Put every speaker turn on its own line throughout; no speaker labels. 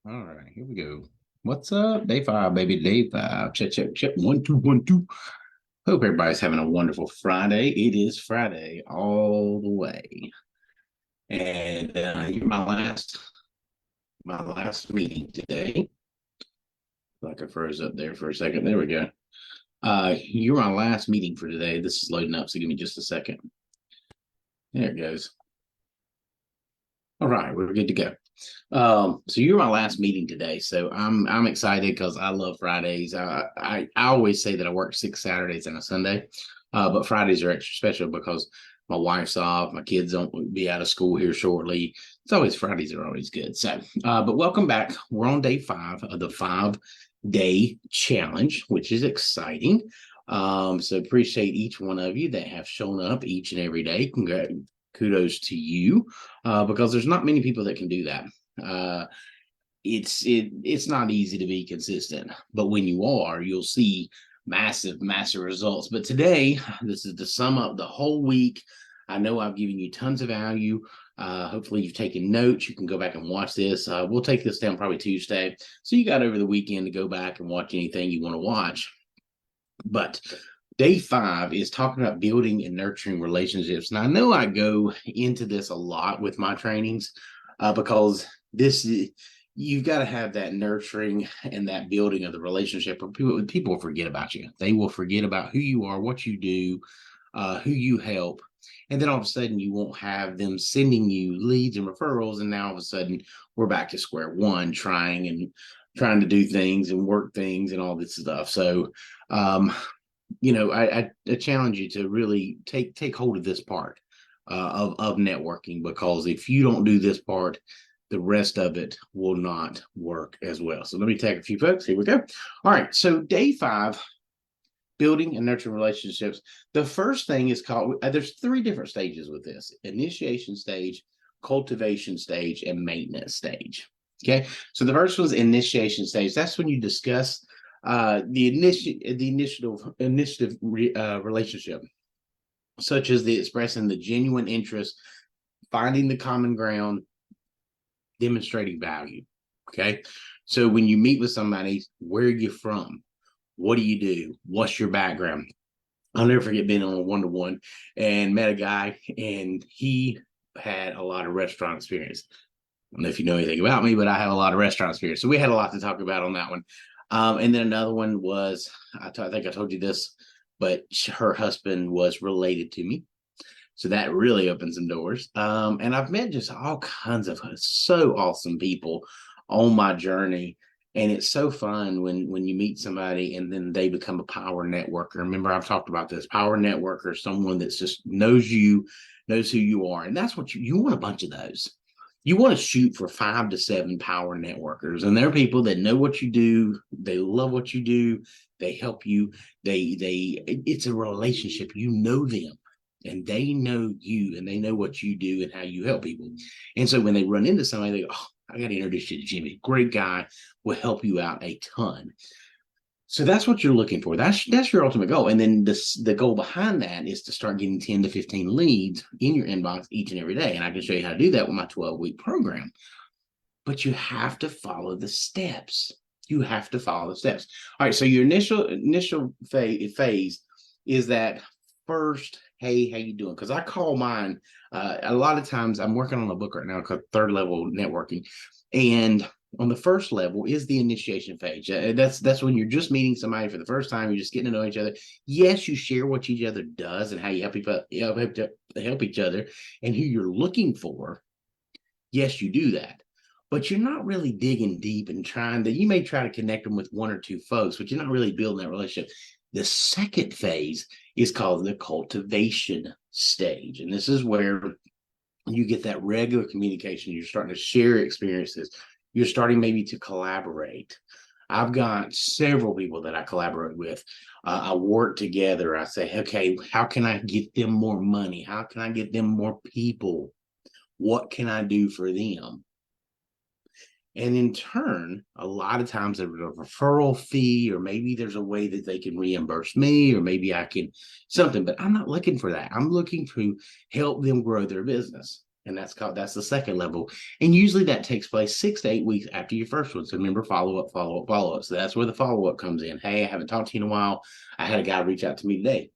All right, here we go. What's up? Day five, baby. Day five. Check, check, check. 1, 2, 1, 2. Hope everybody's having a wonderful Friday. It is Friday all the way. And you're my last meeting today. Like I froze up there for a second. There we go. You're my last meeting for today. This is loading up, so give me just a second. There it goes. All right, we're good to go. So you're my last meeting today, so I'm excited because I love Fridays. I always say that I work 6 Saturdays and a Sunday, but Fridays are extra special because my wife's off, my kids don't be out of school here shortly. It's always Fridays are always good. So, but welcome back. We're on day 5 of the 5-day challenge, which is exciting. So appreciate each one of you that have shown up each and every day. Kudos to you because there's not many people that can do that. It's not easy to be consistent, but when you are, you'll see massive results. But today, this is to sum up the whole week. I know I've given you tons of value. Hopefully you've taken notes. You can go back and watch this. We'll take this down probably Tuesday, so you got over the weekend to go back and watch anything you want to watch. But day 5 is talking about building and nurturing relationships. And I know I go into this a lot with my trainings because you've got to have that nurturing and that building of the relationship, or people will forget about you. They will forget about who you are, what you do, who you help. And then all of a sudden you won't have them sending you leads and referrals. And now all of a sudden we're back to square one, trying to do things and work things and all this stuff. So, I challenge you to really take hold of this part of networking, because if you don't do this part, the rest of it will not work as well. So let me take a few folks. Here we go. All right. So day 5, building and nurturing relationships. The first thing is called, there's 3 different stages with this: initiation stage, cultivation stage, and maintenance stage. Okay. So the first one's initiation stage. That's when you discuss the initiative relationship, such as the expressing the genuine interest, finding the common ground, demonstrating value. Okay. So when you meet with somebody, where are you from? What do you do? What's your background? I'll never forget being on a 1-to-1 and met a guy, and he had a lot of restaurant experience. I don't know if you know anything about me, but I have a lot of restaurant experience. So we had a lot to talk about on that one. And then another one was, I think I told you this, but her husband was related to me. So that really opened some doors. And I've met just all kinds of so awesome people on my journey. And it's so fun when you meet somebody and then they become a power networker. Remember, I've talked about this. Power networker, someone that's just knows you, knows who you are. And that's what you want, a bunch of those. You want to shoot for 5 to 7 power networkers. And they're people that know what you do. They love what you do. They help you. It's a relationship. You know them and they know you, and they know what you do and how you help people. And so when they run into somebody, they go, "Oh, I got to introduce you to Jimmy. Great guy, will help you out a ton." So that's what you're looking for. That's your ultimate goal. And then the goal behind that is to start getting 10 to 15 leads in your inbox each and every day. And I can show you how to do that with my 12-week program. But you have to follow the steps. You have to follow the steps. All right. So your initial phase is that first, hey, how you doing? Because I call mine, a lot of times I'm working on a book right now called Third Level Networking. And on the first level is the initiation phase. That's when you're just meeting somebody for the first time. You're just getting to know each other. Yes, you share what each other does and how you help each other and who you're looking for. Yes, you do that. But you're not really digging deep and you may try to connect them with 1 or 2 folks, but you're not really building that relationship. The second phase is called the cultivation stage. And this is where you get that regular communication. You're starting to share experiences. You're starting maybe to collaborate. I've got several people that I collaborate with. I work together. I say, okay, how can I get them more money? How can I get them more people? What can I do for them? And in turn, a lot of times there's a referral fee, or maybe there's a way that they can reimburse me, or maybe I can something, but I'm not looking for that. I'm looking to help them grow their business. And that's the second level. And usually that takes place 6 to 8 weeks after your first one. So remember, follow up, follow up, follow up. So that's where the follow up comes in. Hey, I haven't talked to you in a while. I had a guy reach out to me today.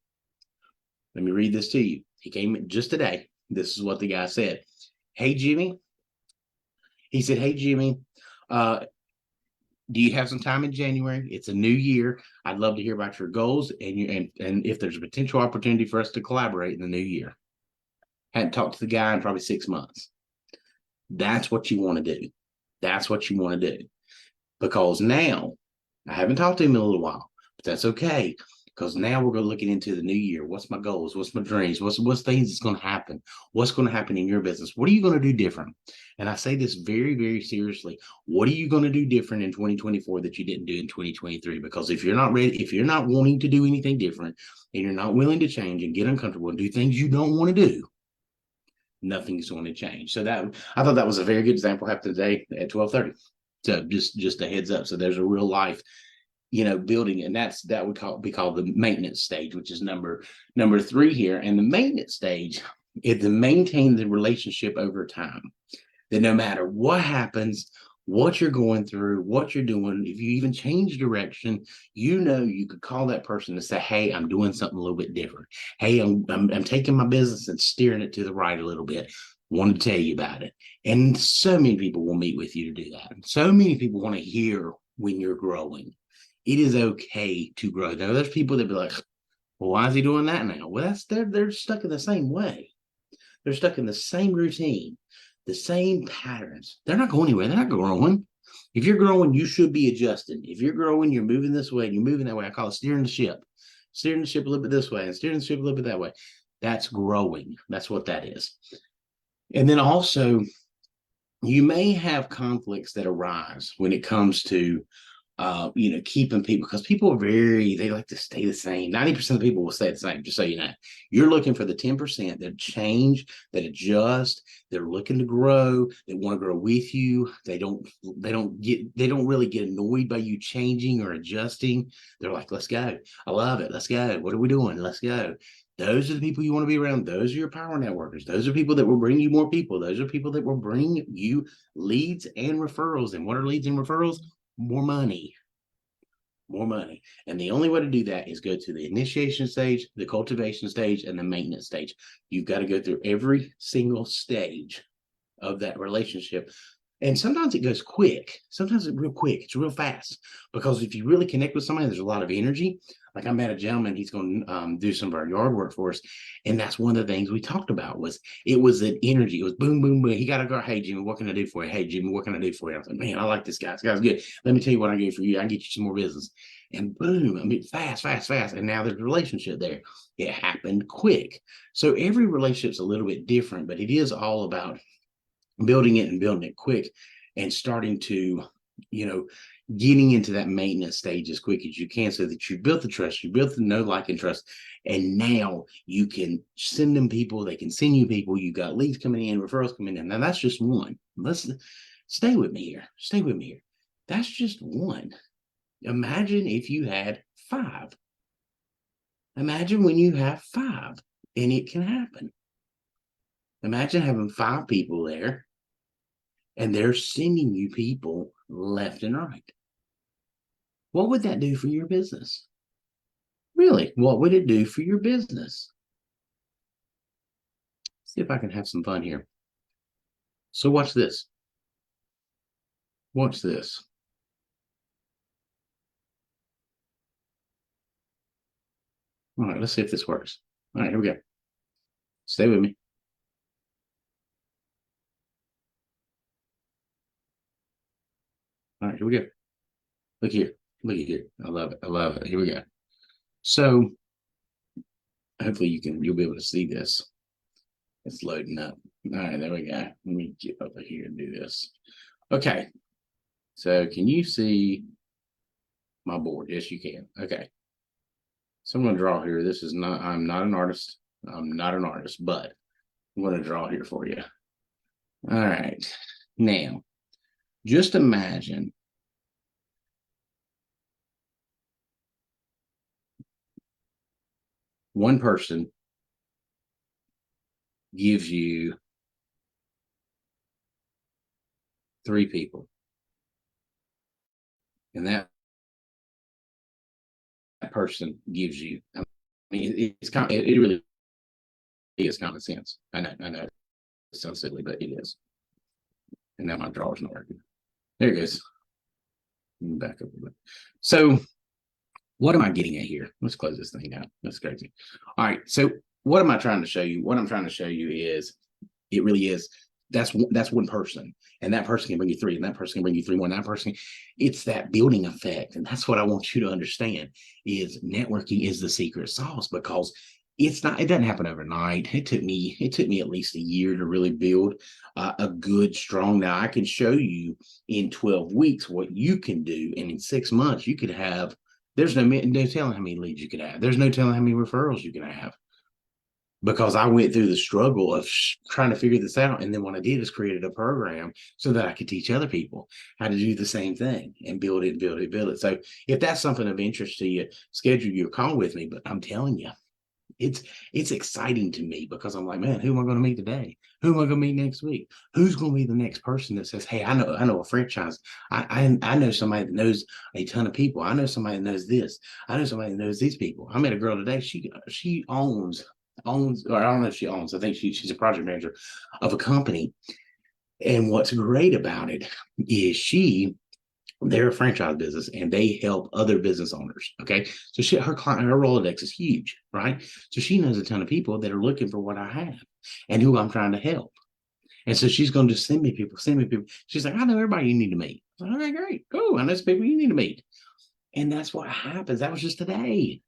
Let me read this to you. He came just today. This is what the guy said. Hey, Jimmy. He said, hey, Jimmy, do you have some time in January? It's a new year. I'd love to hear about your goals and if there's a potential opportunity for us to collaborate in the new year. Hadn't talked to the guy in probably 6 months. That's what you want to do. That's what you want to do. Because now, I haven't talked to him in a little while, but that's okay. Because now we're going to looking into the new year. What's my goals? What's my dreams? What's things that's going to happen? What's going to happen in your business? What are you going to do different? And I say this very, very seriously. What are you going to do different in 2024 that you didn't do in 2023? Because if you're not ready, if you're not wanting to do anything different, and you're not willing to change and get uncomfortable and do things you don't want to do, nothing's going to change. So that I thought that was a very good example happened today at 12:30. So just a heads up. So there's a real life, building, and that would be called the maintenance stage, which is number three here. And the maintenance stage is to maintain the relationship over time. That no matter what happens, what you're going through, what you're doing, if you even change direction, you could call that person and say, hey, I'm doing something a little bit different. Hey, I'm taking my business and steering it to the right a little bit. Wanted to tell you about it. And so many people will meet with you to do that. So many people want to hear when you're growing. It is okay to grow. Now, there's people that be like, well, why is he doing that now? Well, they're stuck in the same way. They're stuck in the same routine, the same patterns. They're not going anywhere. They're not growing. If you're growing, you should be adjusting. If you're growing, you're moving this way and you're moving that way. I call it steering the ship. Steering the ship a little bit this way and steering the ship a little bit that way. That's growing. That's what that is. And then also, you may have conflicts that arise when it comes to keeping people, because people they like to stay the same. 90% of people will stay the same, just so you know. You're looking for the 10% that change, that adjust, they're looking to grow, they want to grow with you. They don't really get annoyed by you changing or adjusting. They're like, let's go. I love it. Let's go. What are we doing? Let's go. Those are the people you want to be around. Those are your power networkers. Those are people that will bring you more people. Those are people that will bring you leads and referrals. And what are leads and referrals? More money. And the only way to do that is go to the initiation stage, the cultivation stage, and the maintenance stage. You've got to go through every single stage of that relationship. And sometimes it goes quick. Sometimes it's real quick. It's real fast. Because if you really connect with somebody, there's a lot of energy. Like I met a gentleman, he's going to do some of our yard work for us. And that's one of the things we talked about it was an energy. It was boom, boom, boom. He got to go, hey, Jimmy, what can I do for you? Hey, Jimmy, what can I do for you? I was like, man, I like this guy. This guy's good. Let me tell you what I can do for you. I can get you some more business. And boom, I mean, fast. And now there's a relationship there. It happened quick. So every relationship's a little bit different, but it is all about building it and building it quick and starting to, getting into that maintenance stage as quick as you can, so that you built the trust, you built the know, like, and trust. And now you can send them people, they can send you people. You got leads coming in, referrals coming in. Now that's just one. Let's stay with me here. That's just one. Imagine if you had 5. Imagine when you have 5 and it can happen. Imagine having 5 people there and they're sending you people left and right. What would that do for your business? Really, what would it do for your business? See if I can have some fun here. So watch this. Watch this. All right, let's see if this works. All right, here we go. Stay with me. All right, here we go. Look here. I love it. Here we go. So hopefully you'll be able to see this. It's loading up. All right, there we go. Let me get over here and do this. Okay. So can you see my board? Yes, you can. Okay. So I'm going to draw here. I'm not an artist. But I'm going to draw here for you. All right. Now, just imagine one person gives you 3 people. And that person gives you, I mean, it really is common sense. I know it sounds silly, but it is. And now my drawer's not working. There it goes. Back up a bit. So what am I getting at here? Let's close this thing out. That's crazy. All right. So what am I trying to show you? What I'm trying to show you is it really is that's one person, and that person can bring you 3, and that person can bring you 3 more, and that person, it's that building effect. And that's what I want you to understand is networking is the secret sauce, because it doesn't happen overnight. It took me at least a year to really build a good, strong. Now I can show you in 12 weeks what you can do, and in 6 months you could have. There's no telling how many leads you could have. There's no telling how many referrals you can have, because I went through the struggle of trying to figure this out. And then what I did is created a program so that I could teach other people how to do the same thing and build it. So if that's something of interest to you, schedule your call with me. But I'm telling you, it's exciting to me, because I'm like, man, who am I going to meet today? Who am I going to meet next week? Who's going to be the next person that says, hey, I know a franchise. I know somebody that knows a ton of people. I know somebody that knows this. I know somebody that knows these people. I met a girl today. She owns, or I don't know if she owns. I think she's a project manager of a company. And what's great about it is they're a franchise business and they help other business owners. Okay. So her Rolodex is huge, right? So she knows a ton of people that are looking for what I have and who I'm trying to help. And so she's going to just send me people. She's like, I know everybody you need to meet. I was like, okay, great. Oh, I know some people you need to meet. And that's what happens. That was just today.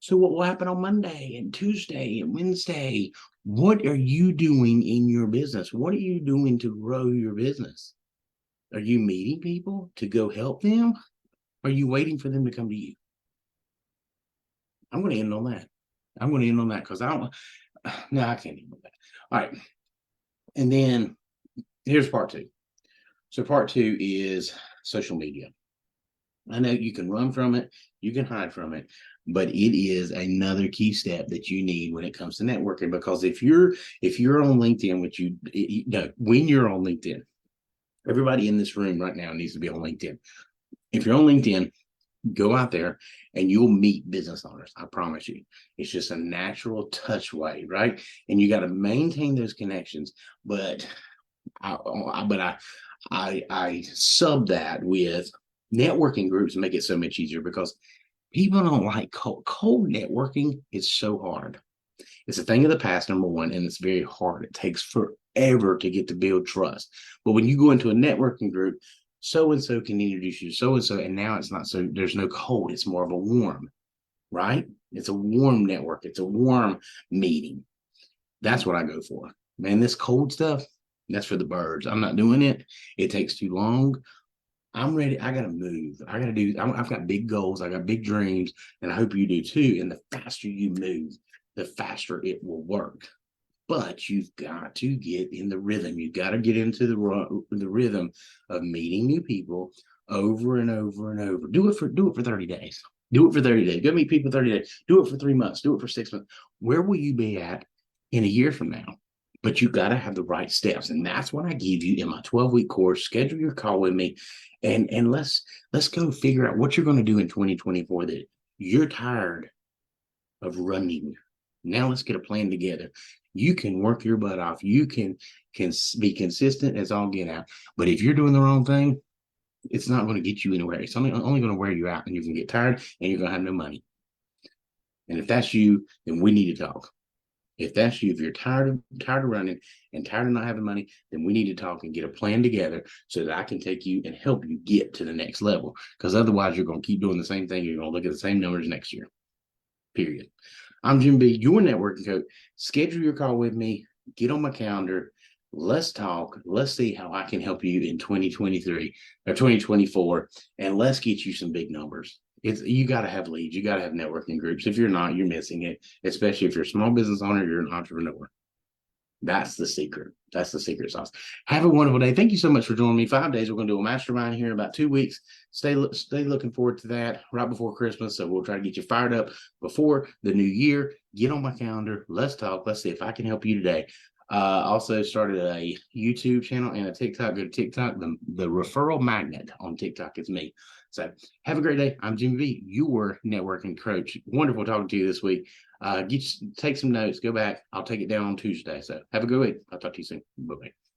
So what will happen on Monday and Tuesday and Wednesday? What are you doing in your business? What are you doing to grow your business? Are you meeting people to go help them? Are you waiting for them to come to you? I'm going to end on that. Because I can't end on that. All right. And then here's part 2. So part 2 is social media. I know you can run from it, you can hide from it, but it is another key step that you need when it comes to networking. Because if you're on LinkedIn, when you're on LinkedIn, everybody in this room right now needs to be on LinkedIn. If you're on LinkedIn, go out there and you'll meet business owners. I promise you. It's just a natural touch way, right? And you got to maintain those connections. But I sub that with networking groups and make it so much easier, because people don't like cold networking. Is so hard. It's a thing of the past, number one, and it's very hard. It takes forever to get to build trust. But when you go into a networking group, so and so can introduce you to so and so, and now it's not so. There's no cold. It's more of a warm, right? It's a warm network. It's a warm meeting. That's what I go for. Man, this cold stuff, that's for the birds. I'm not doing it. It takes too long. I'm ready. I got to move. I've got big goals. I got big dreams, and I hope you do too. And the faster you move, the faster it will work. But you've got to get in the rhythm. You've got to get into the rhythm of meeting new people over and over and over. Do it for 30 days. Do it for 30 days. Go meet people 30 days. Do it for 3 months. Do it for 6 months. Where will you be at in a year from now? But you got to have the right steps. And that's what I give you in my 12-week course. Schedule your call with me, and let's go figure out what you're going to do in 2024 that you're tired of running. Now let's get a plan together. You can work your butt off. You can be consistent as all get out. But if you're doing the wrong thing, it's not going to get you anywhere. It's only going to wear you out, and you can get tired, and you're going to have no money. And if that's you, then we need to talk. If that's you, if you're tired of running and tired of not having money, then we need to talk and get a plan together so that I can take you and help you get to the next level. Because otherwise, you're going to keep doing the same thing. You're going to look at the same numbers next year. Period. I'm Jim B., your networking coach. Schedule your call with me. Get on my calendar. Let's talk. Let's see how I can help you in 2023 or 2024, and let's get you some big numbers. You got to have leads. You got to have networking groups. If you're not, you're missing it, especially if you're a small business owner, you're an entrepreneur. That's the secret. That's the secret sauce. Have a wonderful day. Thank you so much for joining me. 5 days. We're going to do a mastermind here in about 2 weeks. Stay looking forward to that right before Christmas. So we'll try to get you fired up before the new year. Get on my calendar. Let's talk. Let's see if I can help you today. Also started a YouTube channel and a TikTok. Go to TikTok. The referral magnet on TikTok is me. So have a great day. I'm Jimmy V, your networking coach. Wonderful talking to you this week. Take some notes. Go back. I'll take it down on Tuesday. So have a good week. I'll talk to you soon. Bye bye.